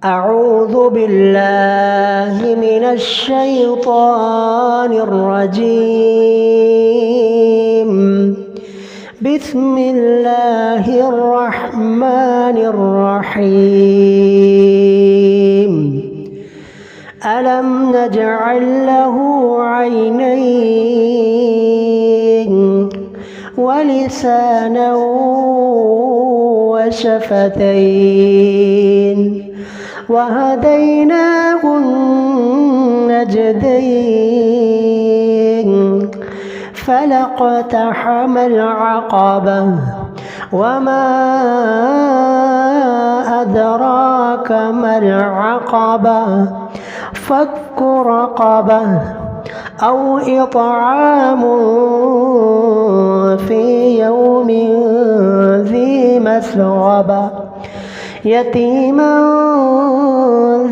أعوذ بالله من الشيطان الرجيم. بسم الله الرحمن الرحيم. ألم نجعل له عينين ولسانا وشفتين وهديناه النجدين فلاقتحم العقبة وما أدراك ما العقبة فك رقبة أو إطعام في يوم ذي مسغبة يتيما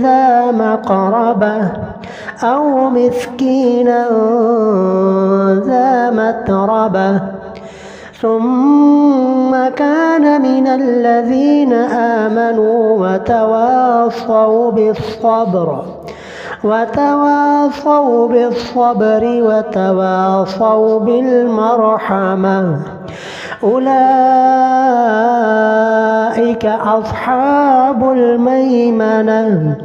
ذا مقربة أو مسكينا ذا متربة ثم كان من الذين آمنوا وتواصوا بالصبر وتواصوا بالمرحمة أولئك أصحاب الميمنة.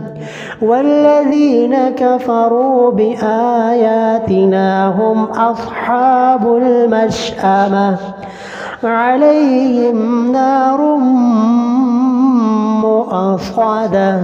والذين كفروا بآياتنا هم أصحاب المشأمة عليهم نار مؤصدة.